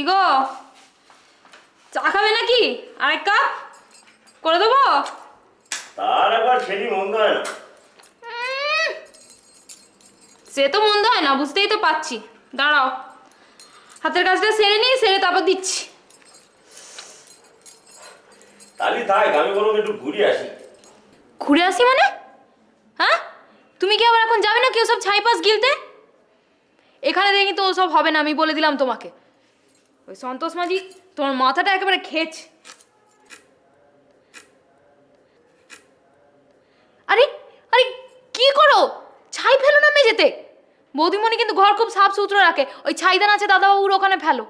কি গো, চা খাবে নাকি? আরেক কাপ করে দেবো? তার একবার সেটি মন্দ হয় না। সে তো মন্দ হয় না, বুঝতেই তো পাচ্ছি। দাঁড়াও, হাতের কাজটা সেরে নিই, সেরে তারপর দিচ্ছি। তাহলে থাক, আমি বরং একটু ঘুরে আসি। ঘুরে আসি মানে? হ্যাঁ, তুমি কি আবার এখন যাবে না কি ওসব ছাইপাস গিলতে? এখানে দেখি তো ওসব হবে না, আমি বলে দিলাম তোমাকে। ওই সন্তোষ মাঝি তোমার মাথাটা একেবারে খেয়েছে। আরে আরে, কি করো? ছাই ফেলো না মেঝেতে। বৌদিমণি কিন্তু ঘর খুব সাফ সুতরো রাখে। ওই ছাইদান আছে দাদাবাবুর, ওখানে ফেলো।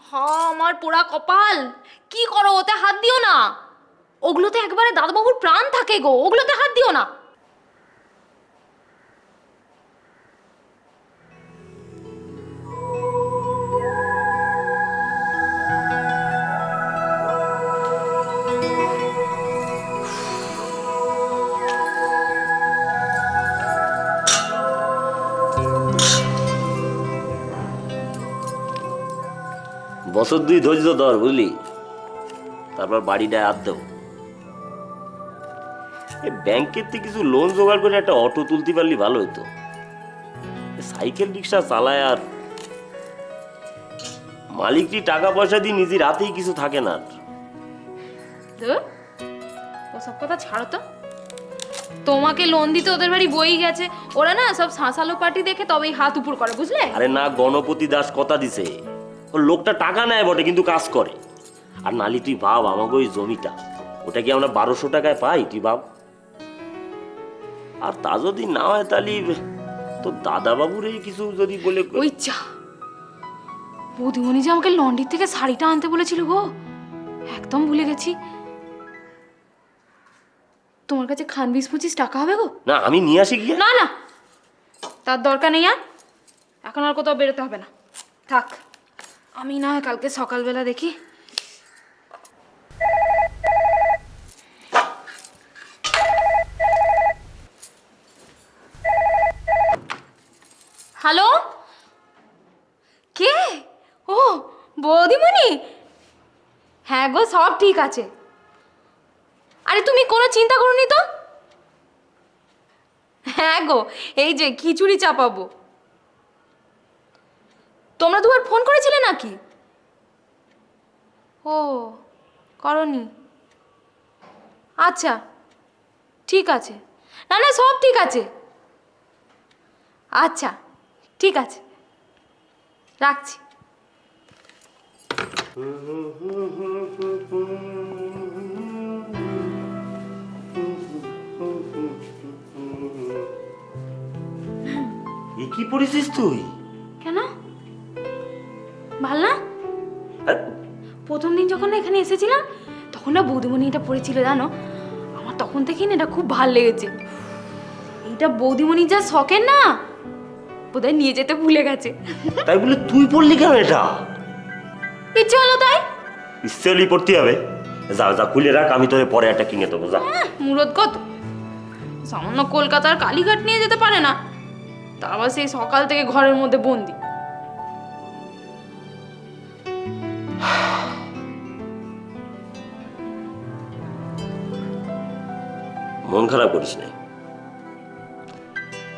হ্যাঁ, আমার পোড়া কপাল। কি করো? ওতে হাত দিও না। ওগুলোতে একবারে দাদাবাবুর প্রাণ থাকে গো, ওগুলোতে হাত দিও না। বছর দুই ধৈর্য ধর, বুঝলি? তারপর বাড়িটা আর দেবো। এই ব্যাংকের থেকে কিছু লোন জোগাড় করে একটা অটো তুলতে পারলি ভালো হতো। সাইকেল রিক্সা চালায় আর মালিকটি টাকা পয়সা দিয়ে নিজের হাতেই কিছু থাকে না। ওসব কথা ছাড়ো তো। তোমাকে লোন দিতে ওদের বাড়ি বই গেছে। ওরা না সব শাঁসালো পার্টি দেখে তবেই হাত উপর করে, বুঝলে? আরে না, গণপতি দাস কথা দিছে। ও লোকটা টাকা নেয় বটে, কিন্তু কাজ করে। আর নালি তুই ভাব, আমাকে ওই জমিটা, ওটা কি আমরা 1200 টাকায় পাই? তুই ভাব। আর তা যদি না হয় তাহলে তো দাদা বাবুর এই কিছু যদি বলে। ওই চা, বৌদিমণি যে আমাকে লন্ড্রি থেকে শাড়িটা আনতে বলেছিল গো, একদম ভুলে গেছি। তোমার কাছে 20-25 টাকা হবে গো? না, আমি নিয়ে আসি গিয়ে। না না, তার দরকার নেই। আর এখন আর কোথাও বেরোতে হবে না, থাক। আমি না হয় কালকে সকালবেলা দেখি। হ্যালো, কে? ও, বৌদিমণি। হ্যাঁ গো, সব ঠিক আছে। আরে তুমি কোনো চিন্তা করোনি তো। হ্যাঁ গো, এই যে খিচুড়ি চাপাবো। তোমরা দুবার ফোন করেছিলে নাকি? ও, করনি। আচ্ছা, ঠিক আছে। না না, সব ঠিক আছে। আচ্ছা, ঠিক আছে, রাখছি। কি পড়েছিস তুই? কেন, ভাল না? প্রথম দিন যখন এখানে এসেছিলাম তখন না বৌদিমণি এটা পড়েছিল, জানো? আমার তখন থেকেই না এটা খুব ভাল লেগেছে। এইটা বৌদিমণি যা শখের না, বোধহয় নিয়ে যেতে ভুলে গেছে। তাই বলে তুই পড়লি কেন এটা? ইচ্ছে হলো তাই। ইচ্ছে হলেই পড়তে হবে? যা যা, খুলে রাখ, আমি তোরে পরে একটা কিনে দেবো। যা। মুরদ কত, সামান্য কলকাতার কালীঘাট নিয়ে যেতে পারে না, তা আবার সেই সকাল থেকে ঘরের মধ্যে বন্দি। মন খারাপ করিস না।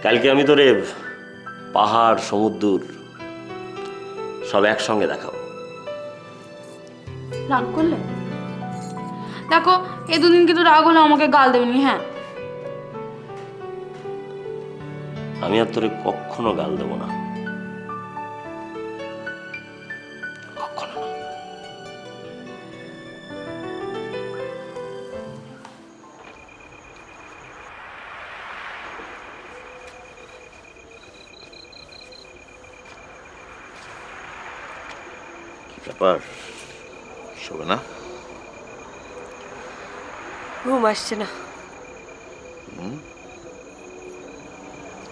কালকে আমি তোরে পাহাড় সমুদ্র সব একসঙ্গে দেখাবো। রাগ করলে? দেখো, এই দুদিন কিন্তু রাগ হলে আমাকে গাল দেবেনি, হ্যাঁ? আমি আর তোরে কখনো গাল দেবো না, কখনো না। কি ব্যাপার, শোবে না? ঘুম আসছে না।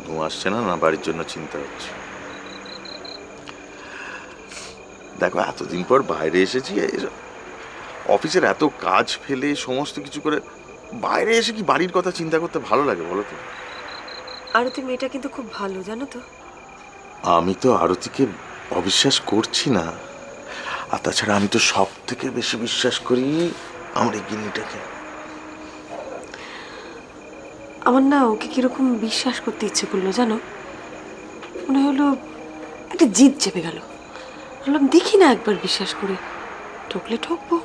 ঘুম আসছে না? না বাড়ির জন্য চিন্তা হচ্ছে? দেখো, এতদিন পর বাইরে এসেছি, অফিসের এত কাজ ফেলে সমস্ত কিছু করে বাইরে এসে কি বাড়ির কথা চিন্তা করতে ভালো লাগে বলো তো? আরতি মেয়েটা কিন্তু খুব ভালো, জানো তো। আমি তো আরতিকে অবিশ্বাস করছি না, আর তাছাড়া আমি তো সব থেকে বেশি বিশ্বাস করি আমার এই গিন্নিটাকে। আমার না ওকে কিরকম বিশ্বাস করতে ইচ্ছে করলো জানো, মনে হলো একটা জিদ চেপে গেল। বললাম দেখি না একবার বিশ্বাস করে, ঠকলে ঠকবো।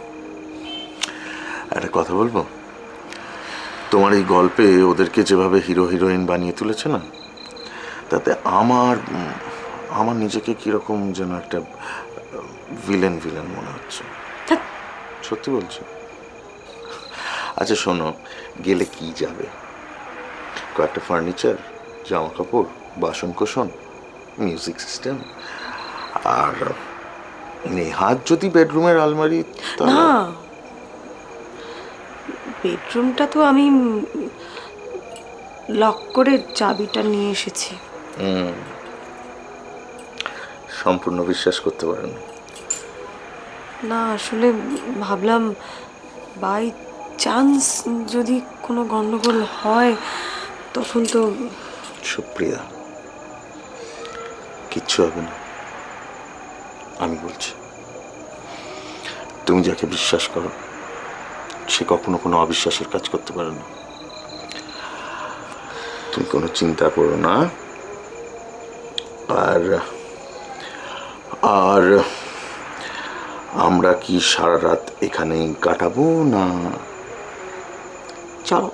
একটা কথা বলবো, তোমার এই গল্পে ওদেরকে যেভাবে হিরো হিরোইন বানিয়ে তুলেছে না, তাতে আমার আমার নিজেকে কিরকম যেন একটা ভিলেন ভিলেন মনে হচ্ছে। ধ্যাৎ। সত্যি বলছি। আচ্ছা শোনো, গেলে কি যাবে? কয়েকটা ফার্নিচার, জামা কাপড়, বাসন কোসন, মিউজিক সিস্টেম, আর নেহাত যদি বেডরুমের আলমারি। না, বেডরুমটা তো আমি লক করে চাবিটা নিয়ে এসেছি। সম্পূর্ণ বিশ্বাস করতে পারেন? না আসলে ভাবলাম বাই চান্স যদি কোনো গন্ডগোল হয় তখন তো। সুপ্রিয়া, কিচ্ছু হবে না, আমি বলছি। তুমি যাকে বিশ্বাস করো সে কখনো কোনো অবিশ্বাসের কাজ করতে পারে না। তুমি কোনো চিন্তা করো না। আর আর আমরা কি সারা রাত এখানেই কাটাবো না? চলো।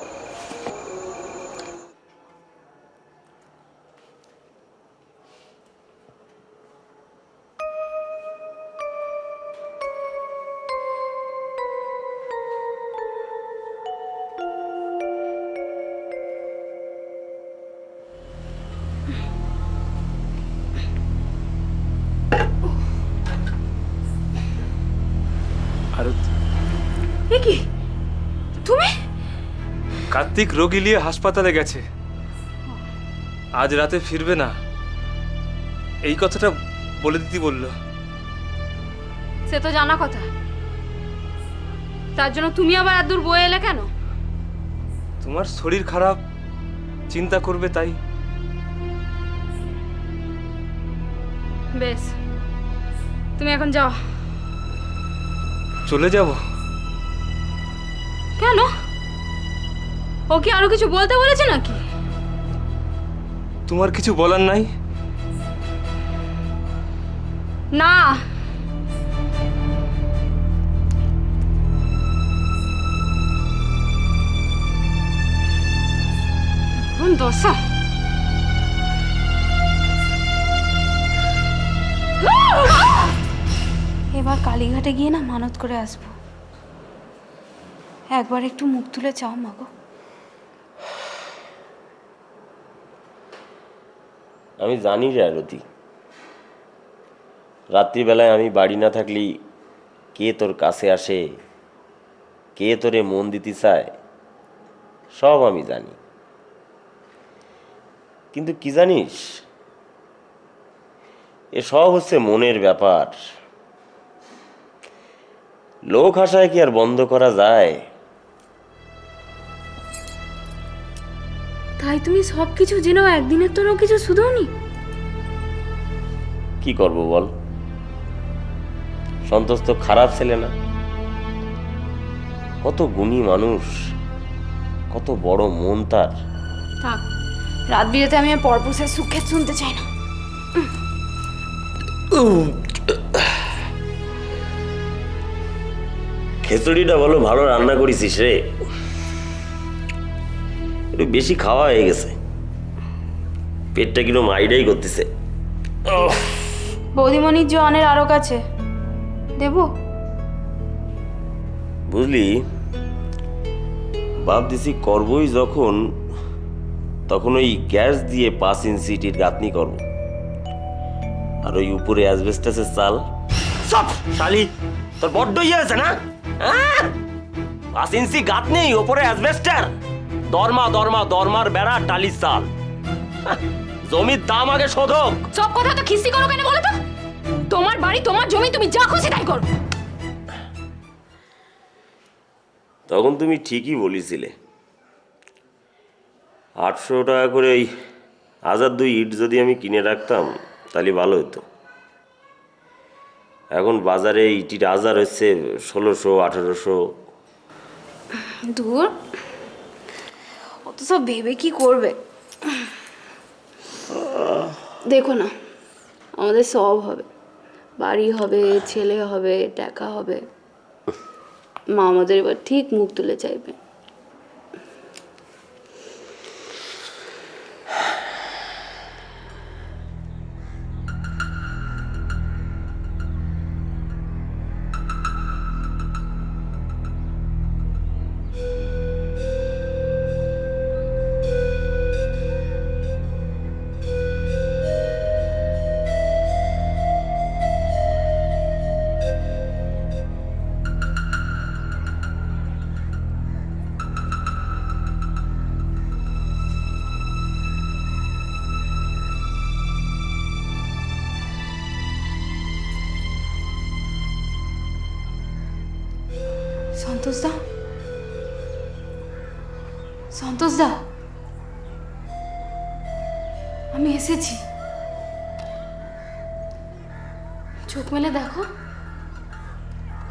এ কি তুমি? কার্তিক রোগী নিয়ে হাসপাতালে গেছে, আজ রাতে ফিরবে না, এই কথাটা বলে দিতে বলল। সে তো জানা কথা, তার জন্য তুমি আবার এত দূর বয়ে এলে কেন? তোমার শরীর খারাপ, চিন্তা করবে তাই। বেশ, তুমি এখন যাও। চলে যাব? কেন? ও কি আরো কিছু বলতে বলেছে নাকি? তোমার কিছু বলার নাই? না, দোসা এবার কালীঘাটে গিয়ে না মানত করে আসবো। একবার একটু মুখ তুলে চাও মাগো। আমি জানি রে আরতি, রাত্রিবেলায় আমি বাড়ি না থাকলেই কে তোর কাছে আসে, কে তোরে মন দিতে চায়, সব আমি জানি। কিন্তু কি জানিস, এসব হচ্ছে মনের ব্যাপার। লোক হাসায় কি আর বন্ধ করা যায়? তাই তুমি সবকিছু জেনেও একদিনের তোরও কিছু শুধোনি? কি করব বল, সন্তোষ তো খারাপ ছেলে না, কত গুণী মানুষ, কত বড় মন তার। থাক, রাত বিরেতে আমি আর পরপুষের সুখে শুনতে চাই না। খিচুড়িটা বলো ভালো রান্না করেছিস রে, একটু বেশি খাওয়া হয়ে গেছে, পেটটা কিরম আইডাই করতেছে। বৌদিমণির জোয়ানের আরো কাছে দেবো? বুঝলি, বাপ দিছি করবই যখন, তখন ওই গ্যাস দিয়ে 5 ইঞ্চিটির গাঁথনি করবো, আর ওই উপরে অ্যাসবেস্টাসের চাল। সব শালি তোর বড্ড ইয়ে আছে না? 5 ইঞ্চি গাঁথনি, উপরে অ্যাসবেস্টার, দরমার বেড়া, টালির চাল। জমির দাম আগে শোধক। সব কথা তো খিস্তি করো কেন বলো তো? তোমার বাড়ি, তোমার জমি, তুমি যা খুশি তাই করো। শালি, তোর বড্ড ইয়ে আছে না? 5 ইঞ্চি গাঁথনি, উপরে অ্যাসবেস্টার, দরমা বেড়া, টালির চাল। জমির দাম আগে শোধক। সব কথা তো খিস্তি করো কেন বলো তো? তোমার বাড়ি, তোমার জমি, তুমি যা খুশি তাই করো। তখন তুমি ঠিকই বলেছিলে। 800 টাকা করে ওই 1002 ইট যদি আমি কিনে রাখতাম তাহলে ভালো হতো। এখন বাজারে ইটির হাজার হচ্ছে 1600, 1800। দূর, অত সব ভেবে কি করবে? দেখো না, আমাদের সব হবে, বাড়ি হবে, ছেলে হবে, টাকা হবে। মা আমাদের এবার ঠিক মুখ তুলে চাইবে। সন্তোষ দা, সন্তোষ দা, আমি এসেছি। চোখ মেলে দেখো,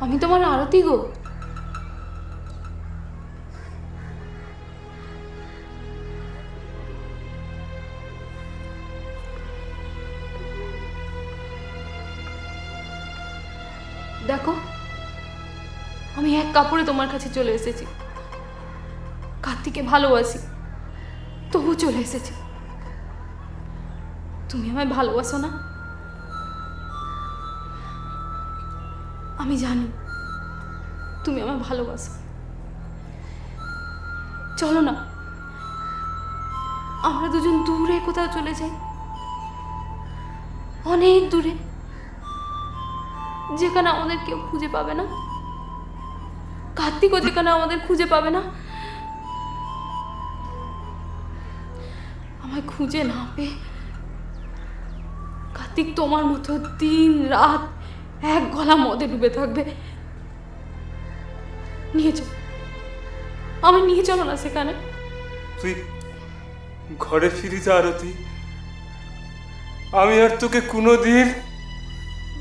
আমি তোমার আরতি গো। দেখো, আমি এক কাপড়ে তোমার কাছে চলে এসেছি। কার্তিককে ভালোবাসি, তবু চলে এসেছি। তুমি আমায় ভালোবাসো না? আমি জানি তুমি আমায় ভালোবাসো। চলো না, আমরা দুজন দূরে কোথাও চলে যাই, অনেক দূরে, যেখানে আমাদের কেউ খুঁজে পাবে না। কার্তিকও যেখানে আমাদের খুঁজে পাবে না। আমায় খুঁজে না পেয়ে কার্তিক তোমার মতো দিন রাত এক গলা মদে ডুবে থাকবে। নিয়ে চলো, আমায় নিয়ে চলো না সেখানে। তুই ঘরে ফিরে যা আরতি। আমি আর তোকে কোনোদিন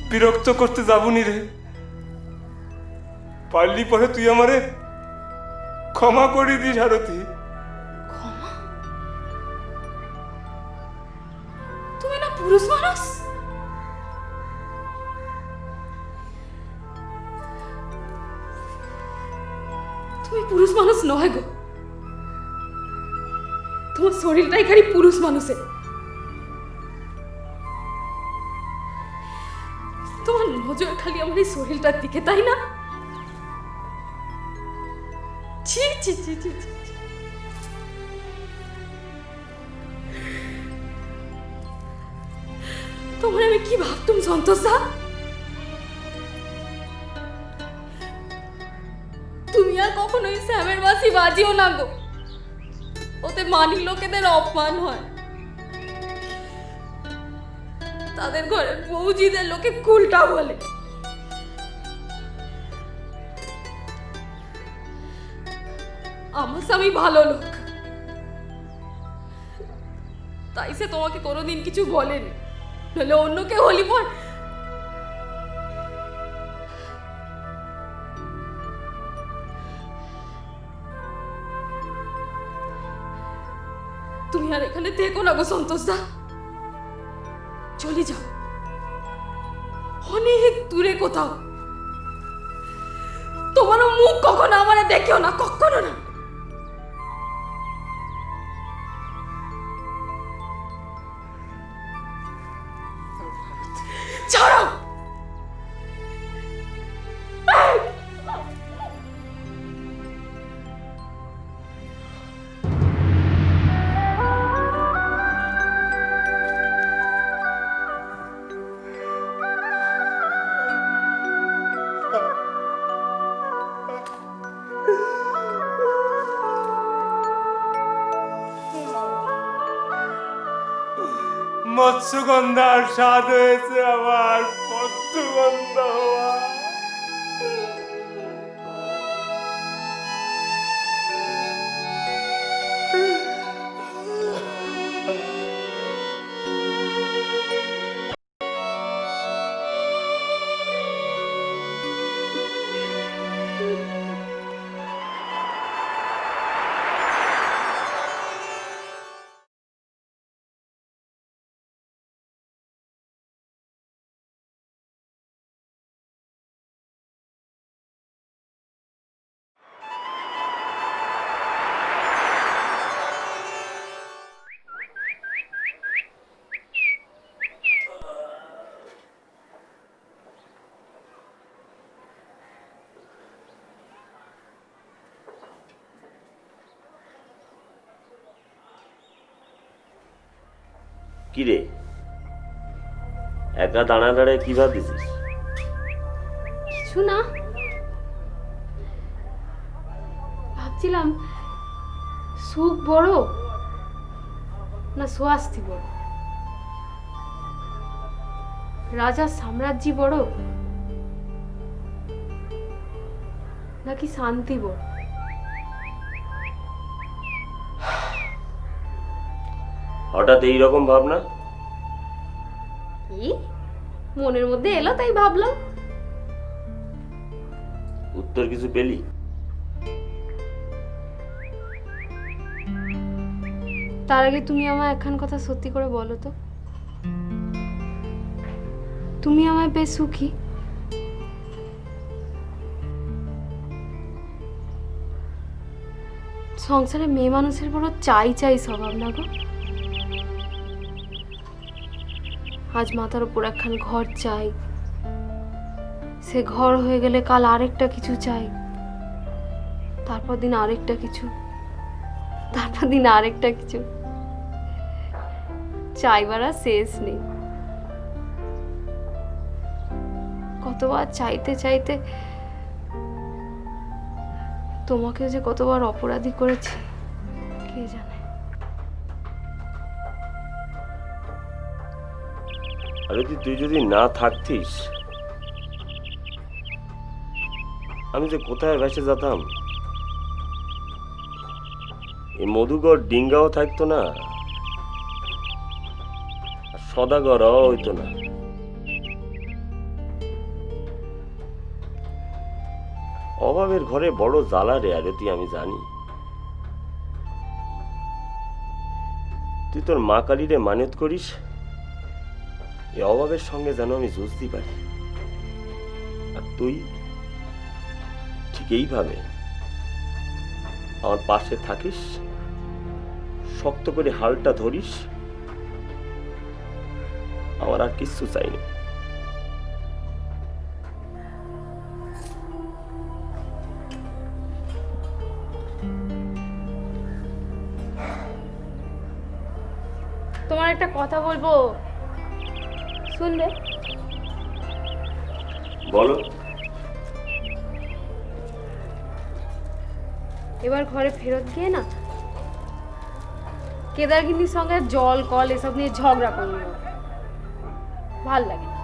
বিরক্ত করতে যাবনি রে। পারলি পরে তুই আমারে ক্ষমা করে দিস আরতি। ক্ষমা? তুমি না পুরুষ মানুষ? তুমি পুরুষ মানুষ নয় গো, তোমার শরীরটাই খালি পুরুষ মানুষের। তোমার নজর খালি আমার এই শরীরটার দিকে, তাই না? ছি ছি ছি ছি ছি। তোমার আমি কি ভাবতুম সন্তোষ দা? তুমি আর কখনোই শ্যামের বাসি বাজিও না গো, ওতে মানি লোকেদের অপমান হয়। তাদের ঘরের বৌজিদের লোকে কুলটা বলে। আমার স্বামী ভালো লোক, তাই সে তোমাকে কোনোদিন কিছু বলেনি। নইলে অন্য কেউ হলি পর তুমি আর এখানে দেখো না গো সন্তোষ দা, চলে যাও অনেক দূরে কোথাও। তোমারও মুখ কখনো আমার দেখেও না, কখনো না। ছাড়ো। মৎস্যগন্ধার স্বাদ হয়েছে আমার পদ্মগন্ধা হওয়া। কি রে, একা দাঁড়া দাঁড়ায় কি ভাবছিস? কিছু না, ভাবছিলাম সুখ বড় না স্বাস্থ্য বড়, রাজার সাম্রাজ্য বড় নাকি শান্তি বড়। হঠাৎ এইরকম ভাবনা? কি মনের মধ্যে এলো তাই ভাবলাম। উত্তর কিছু পেলি? তার আগে তুমি আমায় একখান কথা সত্যি করে বলো তো, তুমি আমায় বেশ সুখী? সংসারে মেয়ে মানুষের বড় চাই চাই স্বভাব না গো। আজ মাথার উপর একখান ঘর চাই, সে ঘর হয়ে গেলে কাল আরেকটা কিছু চাই, তারপর দিন আরেকটা কিছু, তারপর দিন আরেকটা কিছু, চাইবার আর শেষ নেই। কতবার চাইতে চাইতে তোমাকেও যে কতবার অপরাধী করেছি কে জানে। আরে তুই যদি না থাকতিস, আমি যে কোথায় ভেসে যেতাম। এই মধুগড় ডিঙ্গাও থাকতো না, আর সদাগরও হইতো না। অভাবের ঘরে বড় জ্বালা রে আরতি, আমি জানি। তুই তোর মা কালীরে মানত করিস এই অভাবের সঙ্গে যেন আমি যুঝতে পারি, আর তুই ঠিক এইভাবে আমার পাশে থাকিস, শক্ত করে হালটা ধরিস। আমার আর কিচ্ছু চাই না। তোমার একটা কথা বলবো, শুনবে? বলো। এবার ঘরে ফেরত গিয়ে না কেদারগিন্নির সঙ্গে জল কল এসব নিয়ে ঝগড়া করলো, ভাল লাগে না।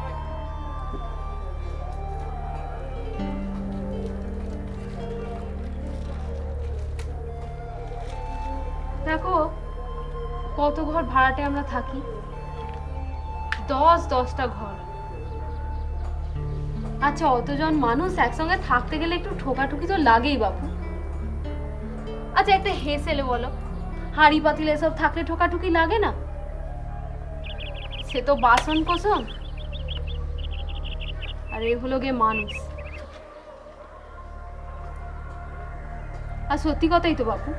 দেখো কত ঘর ভাড়াটে আমরা থাকি, 10-10টা ঘর। আচ্ছা অতজন মানুষ একসঙ্গে থাকতে গেলে একটু ঠোকাঠুকি তো লাগেই বাবু। আচ্ছা একটা হেসেলে বলো, হাঁড়ি পাতিল এসব থাকলে ঠোকাঠুকি লাগে না? সে তো বাসন কোসন, আর এ হলো গে মানুষ। আর সত্যি কথাই তো বাবু,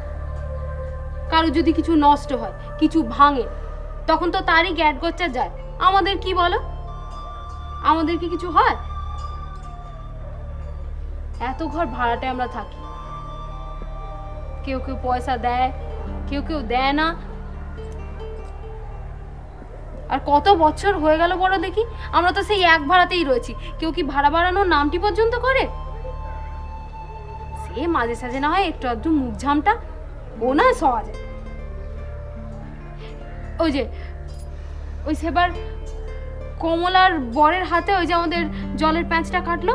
কারো যদি কিছু নষ্ট হয়, কিছু ভাঙে, তখন তো তারই গ্যাট গচ্চা যায়। আমাদের কি বলো, আমাদের কি কিছু হয়? এত ঘর ভাড়াটে আমরা থাকি, কেউ কেউ পয়সা দেয়, কেউ কেউ দেয় না। আর কত বছর হয়ে গেল বড় দেখি, আমরা তো সেই এক ভাড়াতেই রয়েছি। কেউ কি ভাড়া বাড়ানোর নামটি পর্যন্ত করে? সে মাঝে সাঝে না হয় একটু আধটু মুখ ঝামটা, ও না সহজে। ওই যে ওই সেবার কমলার বরের হাতে ওই যে আমাদের জলের প্যাঁচটা কাটলো,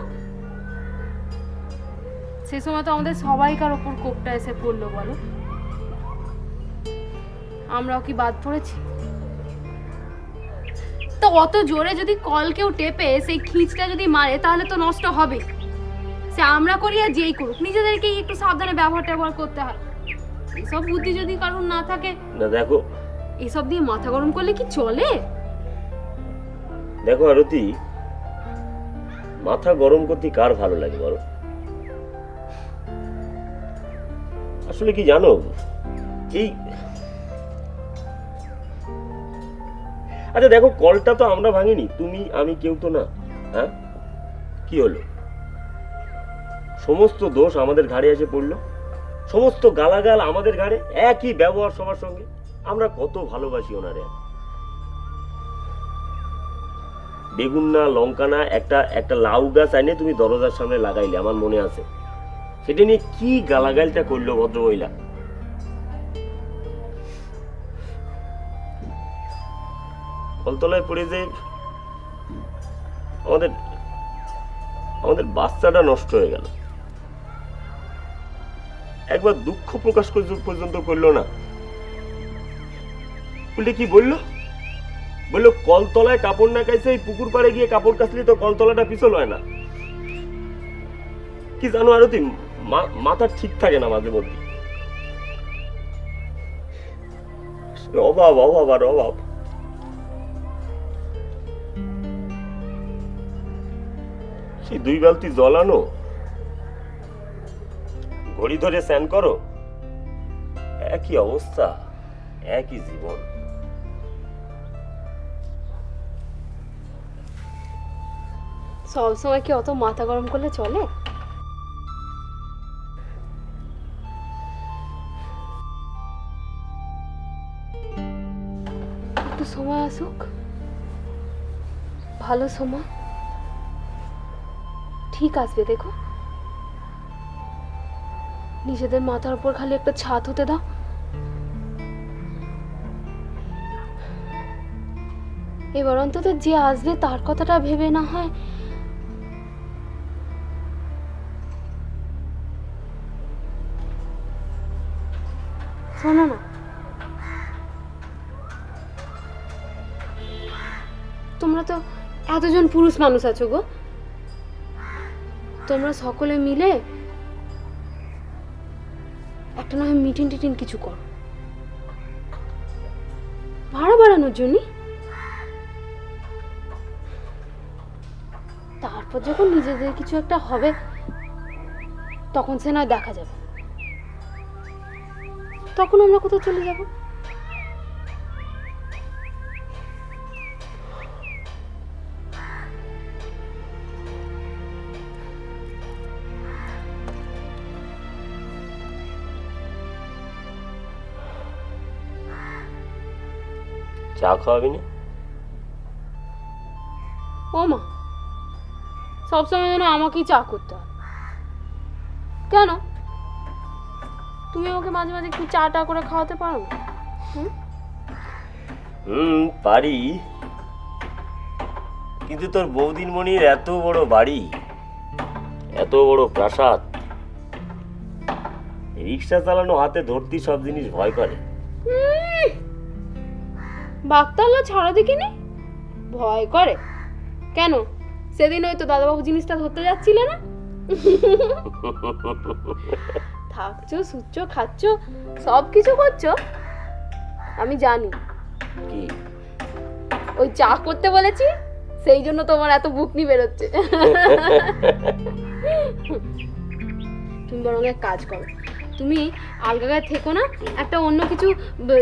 সে সময় তো আমাদের সবাইকার ওপর কোপটা এসে পড়লো বলো। আমরাও কি বাদ পড়েছি? তো অত জোরে যদি কল কেউ টেপে সেই খিঁচটা যদি মারে তাহলে তো নষ্ট হবে। সে আমরা করি আর যেই করুক, নিজেদেরকেই একটু সাবধানে ব্যবহার করতে হয়। এসব বুদ্ধি যদি কারণ না থাকে, না দেখো, এসব দিয়ে মাথা গরম করলে কি চলে? দেখো আরতি, মাথা গরম করতে কার ভালো লাগে বলো? আসলে কি জানো, এই আচ্ছা দেখো, কলটা তো আমরা ভাঙিনি, তুমি আমি কেউ তো না। হ্যাঁ, কি হলো? সমস্ত দোষ আমাদের ঘাড়ে এসে পড়লো, সমস্ত গালাগাল আমাদের ঘাড়ে, একই ব্যবহার সবার সঙ্গে। আমরা কত ভালোবাসি ওনারে, বেগুন না লঙ্কা না একটা একটা লাউ গাছ আইনে তুমি দরজার সামনে লাগাইলে, আমার মনে আছে। সেটা নিয়ে কি গালাগালটা করলো ভদ্রমহিলা। কলতলায় পড়ে যে আমাদের আমাদের বাচ্চাটা নষ্ট হয়ে গেল, একবার দুঃখ প্রকাশ পর্যন্ত করলো না। উল্টে কি বললো, বললো কলতলায় কাপড় না কাইছে এই পুকুর পাড়ে গিয়ে কাপড় কাচলে তো কলতলাটা পিছল হয় না। কি জানো আরতি, মাথা ঠিক থাকে না মাঝে মধ্যে। অভাব অভাব আর অভাব। সেই 2 বালতি জল আনো, ঘড়ি ধরে স্নান করো, একই অবস্থা, একই জীবন। সব সময় কি অত মাথা গরম করলে চলে? একটু সময় আসুক, ভালো সময় ঠিক আসবে। দেখো, নিজেদের মাথার উপর খালি একটা ছাদ হতে দাও। এবার অন্তত যে আসবে তার কথাটা ভেবে না হয় শোনো না, তোমরা তো এতজন পুরুষ মানুষ আছো গো, তোমরা সকলে মিলে একটা না হয় মিটিং টিটিং কিছু করো ভাড়া বাড়ানোর জন্য। তারপর যখন নিজেদের কিছু একটা হবে তখন সে নয় দেখা যাবে, তখন আমরা কোথাও চলে যাব। চা খাওয়াবি না? ও মা, সবসময় যেন আমাকেই চা করতে হয় কেন? তুমি আমাকে মাঝে মাঝে একটু চা টা করে খাওয়াতে পারো না? পারি, কিন্তু তোর বৌদির মনির এত বড় বাড়ি, এত বড় প্রাসাদ, রিক্সা চালানো হাতে ধরতি সব জিনিস ভয় করে। বাগতাল্লা ছাড়া দেখিনি ভয় করে কেন? সেদিন হয়তো দাদাবাবু জিনিসটা ধরতে যাচ্ছিলে না? থাকছো, শুচ্ছো, খাচ্ছো, সব কিছু করছো, আমি জানি। কি? ওই চা করতে বলেছি সেই জন্য তোমার এত বুকনি বেরোচ্ছে। তুমি বরং এক কাজ করো, তুমি আলগা থেকো না, একটা অন্য কিছু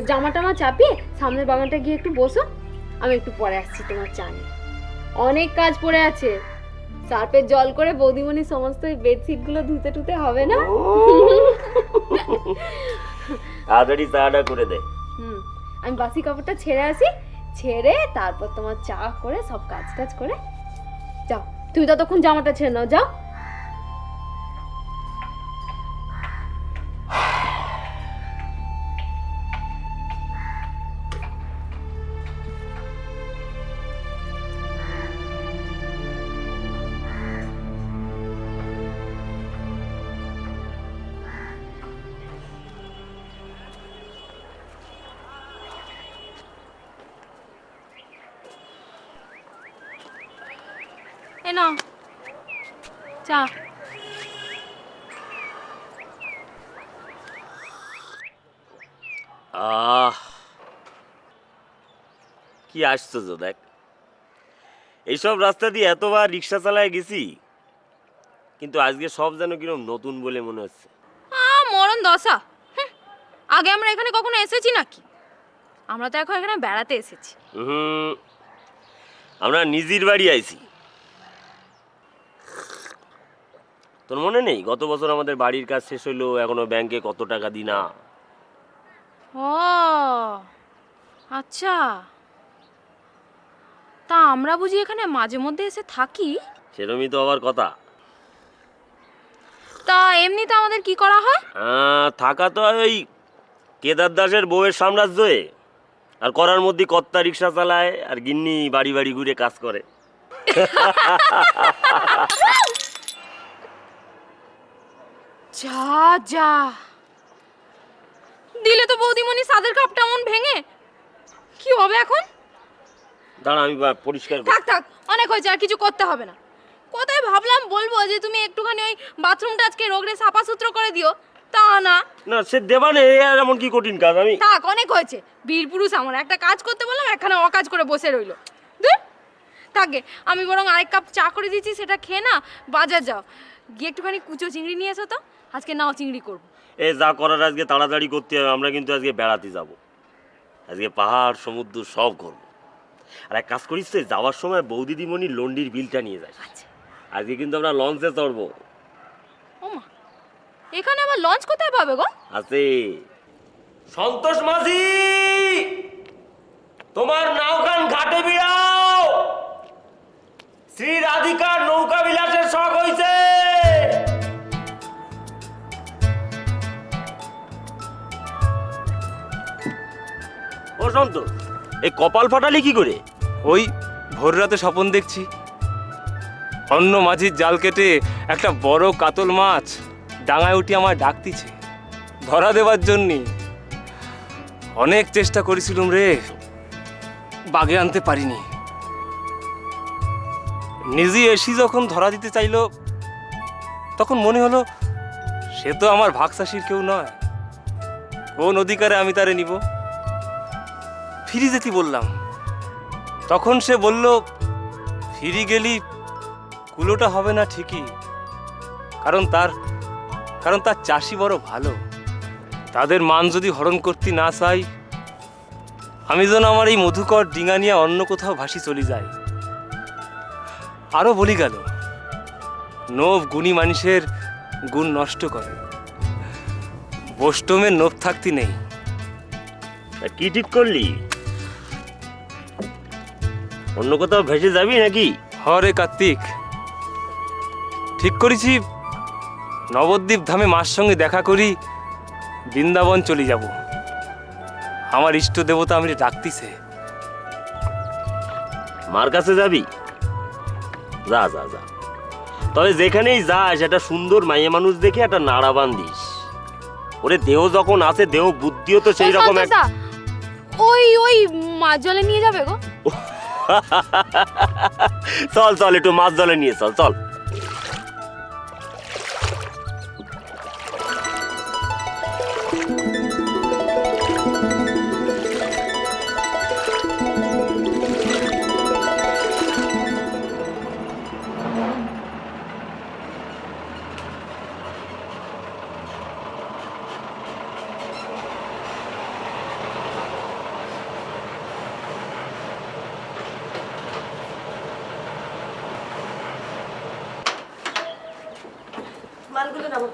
জামা টামা চাপিয়ে সামনের বাগানটা গিয়ে একটু বসো, আমি একটু পরে আসছি তোমার চা নিয়ে। অনেক কাজ পড়ে আছে, সার্ফের জল করে বৌদিমণির সমস্ত বেডশিট গুলো ধুতে টুতে হবে না? তাড়াতাড়ি চাটা করে দে। আমি বাসি কাপড়টা ছেড়ে আসি, ছেড়ে তারপর তোমার চা করে সব কাজ টাজ করে যাও। তুমি ততক্ষণ জামাটা ছেড়ে নাও, যাও। এ নাও চা। কি আশ্চর্য, দেখ এইসব রাস্তা দিয়ে এতবার রিক্সা চালায় গেছি, কিন্তু আজকে সব যেন কিরকম নতুন বলে মনে হচ্ছে। মরণ দশা, আগে আমরা এখানে কখনো এসেছি নাকি? আমরা তো এখন এখানে বেড়াতে এসেছি। আমরা নিজের বাড়ি আইছি। তোর মনে নেই গত বছর আমাদের বাড়ির কাজ শেষ হইলো, এখনো ব্যাংকে কত টাকা দিই না? ও আচ্ছা, তা আমরা বুঝি এখানে মাঝে মধ্যে এসে থাকি? সেরমই তো আবার কথা। তা এমনিতে আমাদের কি করা হয়? থাকা তো ওই কেদার দাসের বউয়ের সাম্রাজ্যে, আর করার মধ্যে কর্তা রিক্সা চালায় আর গিন্নি বাড়ি বাড়ি ঘুরে কাজ করে। যা যা দিলে তো বৌদিমণি সাদের কাপটা এমন ভেঙে, কি হবে এখন? দাঁড়া আমি পরিষ্কার করি। থাক থাক, অনেক হয়েছে, আর কিছু করতে হবে না। কোথায় ভাবলাম বলবো যে তুমি একটুখানি ওই বাথরুমটা আজকে রোগরে সাফা সুত্র করে দিও, তা না। না সে দেবানে আর এমন কি কঠিন কাজ আমি। থাক, অনেক হয়েছে। বীর পুরুষ আমার, একটা কাজ করতে বললাম একখানে অকাজ করে বসে রইলো। দূর থাকে, আমি বরং আরেক কাপ চা করে দিচ্ছি, সেটা খেয়ে না বাজার যাও, গিয়ে একটুখানি কুচো চিংড়ি নিয়ে এসো তো, আজকে নাও চিংড়ি করবো। যা করার আজকে তাড়াতাড়ি করতে হবে, আমরা কিন্তু আজকে বেড়াতে যাব। আজকে পাহাড় সমুদ্র সব করবো। আর এক কাজ করিস তো, যাওয়ার সময় বৌদিদিমণি লন্ডির বিলটা নিয়ে যাস। আচ্ছা। আজকে কিন্তু আমরা লঞ্চে চড়বো। ওমা, এখানে আবার লঞ্চ কোথায় পাবে গো? আছে। সন্তোষ মাঝি, তোমার নাওখান ঘাটে বিড়াও, শ্রী রাধিকার নৌকা বিলাসের শখ হইছে। ও সন্তোষ, এই কপাল ফাটালি কি করে? ওই ভোর রাতে স্বপন দেখছি, অন্য মাঝির জাল কেটে একটা বড় কাতল মাছ ডাঙায় উঠে আমায় ডাকতিছে ধরা দেবার জন্যে। অনেক চেষ্টা করেছিলুম রে, বাগে আনতে পারিনি। নিজে এসি যখন ধরা দিতে চাইলো, তখন মনে হলো সে তো আমার ভাগশাসীর কেউ নয়, কোন অধিকারে আমি তারে নিব। ফিরে যেতে বললাম, তখন সে বলল ফিরে গেলি কুলোটা হবে না ঠিকই, কারণ তার চাষি বড় ভালো, তাদের মান যদি হরণ করতে না চাই, আমি যেন আমার এই মধুকর ডিঙা নিয়ে অন্য কোথাও ভাসি চলে যাই। আরো বলি গেল, নোভ গুণী মানুষের গুণ নষ্ট করে, বষ্টমের নোভ থাকতে নেই। কি ঠিক করলি? অন্য কোথাও ভেসে যাবি নাকি? হরে কার্তিক, ঠিক করেছি নবদ্বীপ ধামে মার সঙ্গে দেখা করি বৃন্দাবন চলে যাব। আমার ইষ্ট দেবতা আমি ডাকতিছে। মার কাছে যাবি? যা যা যা, তবে যেখানেই যাস একটা সুন্দর মাইয়া মানুষ দেখে একটা নাড়া বান্ধিস। ওরে দেহ যখন আছে, দেহ বুদ্ধিও তো সেই রকম। ওই ওই মাছ জলে নিয়ে যাবে গো? চল চল, একটু মাছ জলে নিয়ে চল চল। মালগুলো নাও।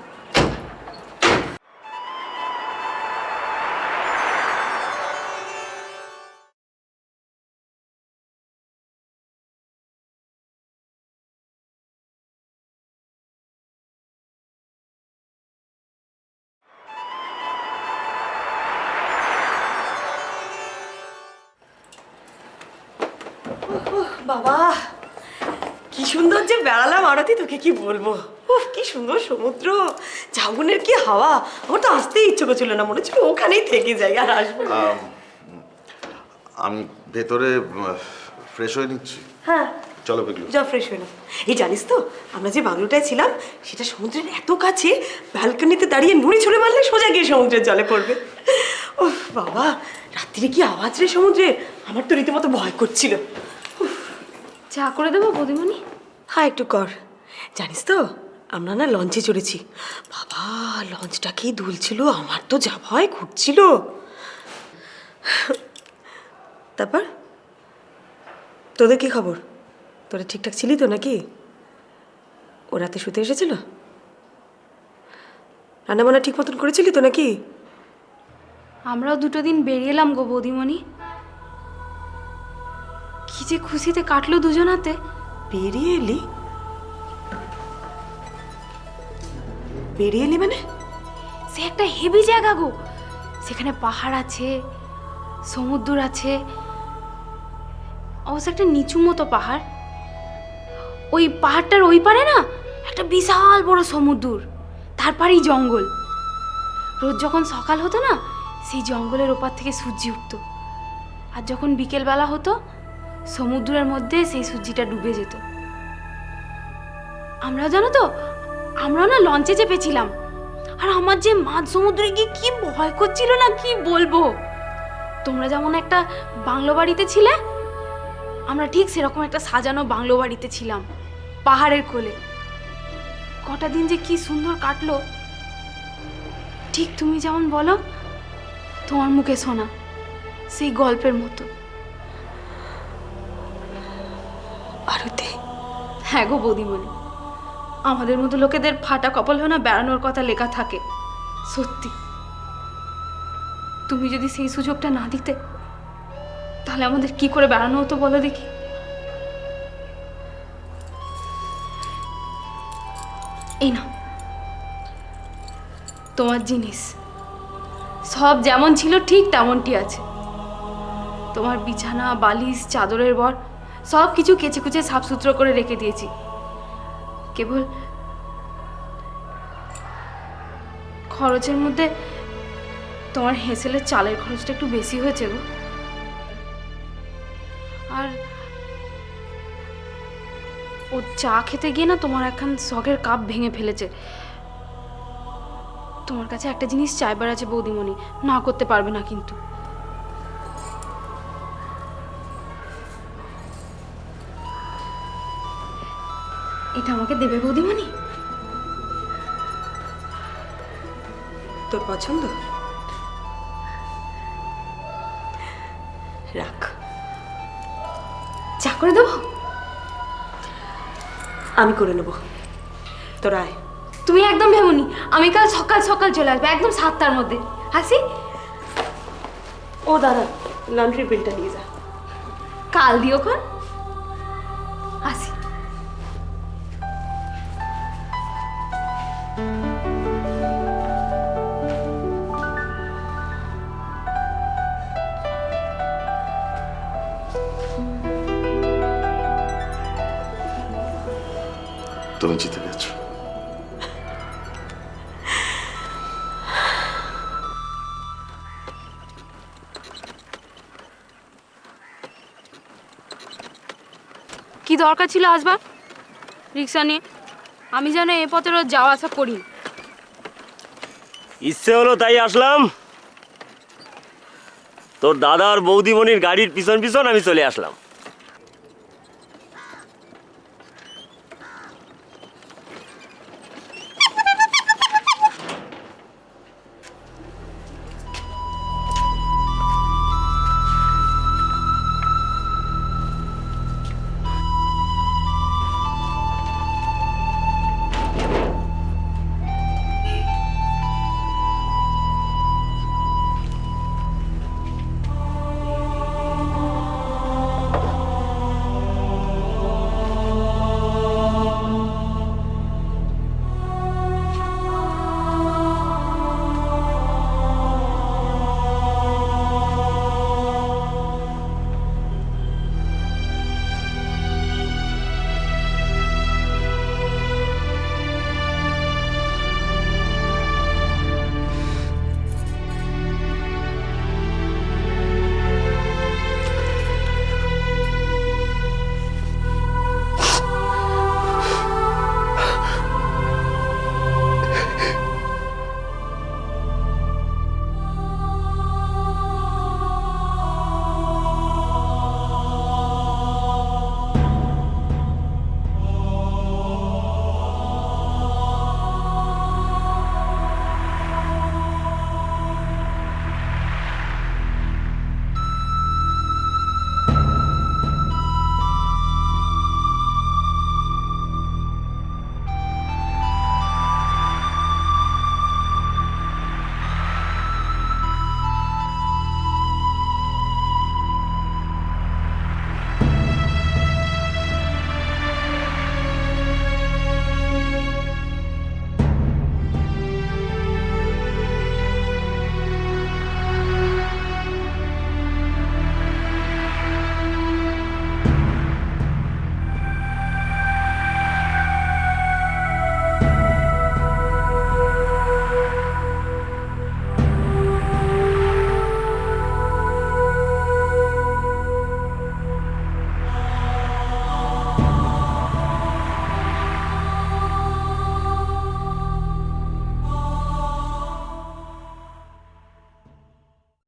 বাবা, কি সুন্দর যে বেড়ালাম আরতি, তোকে কি বলবো। উফ, কি সুন্দর সমুদ্র, ঝাউবনের কি হাওয়া। আমার তো আসতেই ইচ্ছে করছিল না, মনে হচ্ছিল ওখানেই থেকে যাই আর আসবো না। আমি ভেতরে ফ্রেশ হয়ে নিচ্ছি। হ্যাঁ চলো বেগুলো। যা ফ্রেশ হয়ে নাও। এই জানিস তো, আমরা যে বাংলোটায় ছিলাম সেটা সমুদ্রের এত কাছে, ব্যালকনিতে দাঁড়িয়ে নুড়ি ছুঁড়ে মারলে সোজা গিয়ে সমুদ্রের জলে পড়বে। উফ বাবা, রাত্রিরে কি আওয়াজ রে সমুদ্রে, আমার তো রীতিমতো ভয় করছিল। চা করে দেবো বৌদিমণি? হ্যাঁ একটু কর। জানিস তো, আমরা না লঞ্চে চড়েছি। বাবা, লঞ্চটা কি দুলছিল, আমার তো যা ভয় ঘুরছিল। তারপর তোদের কি খবর? তোরা ঠিকঠাক ছিলি তো নাকি? ও রাতে শুতে এসেছিল? রান্নাবান্না ঠিক মতন করেছিলি তো নাকি? আমরাও দুটো দিন বেরিয়ে এলাম গো বৌদিমণি। কি যে খুশিতে কাটলো দুজনাতে। বেরিয়ে এলি? বেরিয়ে এলি মানে? সে একটা হেভি জায়গা গো, সেখানে পাহাড় আছে, সমুদ্র আছে, অবশ্য একটা নিচু মতো পাহাড়। ওই পাহাড়টার ওই পারে না একটা বিশাল বড় সমুদ্র, তারপরেই জঙ্গল। রোজ যখন সকাল হতো না, সেই জঙ্গলের ওপার থেকে সূর্য উঠতো, আর যখন বিকেলবেলা হতো সমুদ্রের মধ্যে সেই সূর্যটা ডুবে যেত। আমরাও জানো তো, আমরাও না লঞ্চে চেপেছিলাম, আর আমার যে মাঝ সমুদ্রে গিয়ে কি ভয় করছিল না, কি বলবো। তোমরা যেমন একটা বাংলো বাড়িতে ছিলে, আমরা ঠিক সেরকম একটা সাজানো বাংলো বাড়িতে ছিলাম পাহাড়ের কোলে। কটা দিন যে কি সুন্দর কাটলো, ঠিক তুমি যেমন বলো তোমার মুখে শোনা সেই গল্পের মতো। আরতি, হ্যাঁ গো বৌদিমণি, আমাদের মতো লোকেদের ফাটা কপাল হয়ে না বেড়ানোর কথা লেখা থাকে। সত্যি, তুমি যদি সেই সুযোগটা না দিতে, তাহলে আমাদের কি করে বেড়ানো হতো বলো দেখি। এই না তোমার জিনিস, সব যেমন ছিল ঠিক তেমনটি আছে। তোমার বিছানা, বালিশ, চাদরের বর সব কিছু কেচে কুচে সাফ সুতরো করে রেখে দিয়েছি। কেবল খরচের মধ্যে তোমার হেসেলের চালের খরচটা একটু বেশি হয়েছে গো। আর ও চা খেতে গিয়ে না তোমার একখান শখের কাপ ভেঙে ফেলেছে। তোমার কাছে একটা জিনিস চাইবার আছে বৌদিমণি, না করতে পারবে না কিন্তু। এটা আমাকে দেবে বৌদিমণি? তোর পছন্দ? রাখ। চা করে দেবো? আমি করে নেব, তোর আয়। তুমি একদম ভেবনি, আমি কাল সকাল সকাল চলে আসবো, একদম 7টার মধ্যে। আসি? ও দাদা, লন্ড্রির বিলটা নিয়ে যা। কাল দিও কোন? আসি। তুমি জিতে গেছো। কি দরকার ছিল আসবার রিক্সা নিয়ে? আমি যেন এ পথে রোজ যাওয়া আসা করি। ইচ্ছে হলো তাই আসলাম। তোর দাদা আর বৌদিমণির গাড়ির পিছন পিছন আমি চলে আসলাম।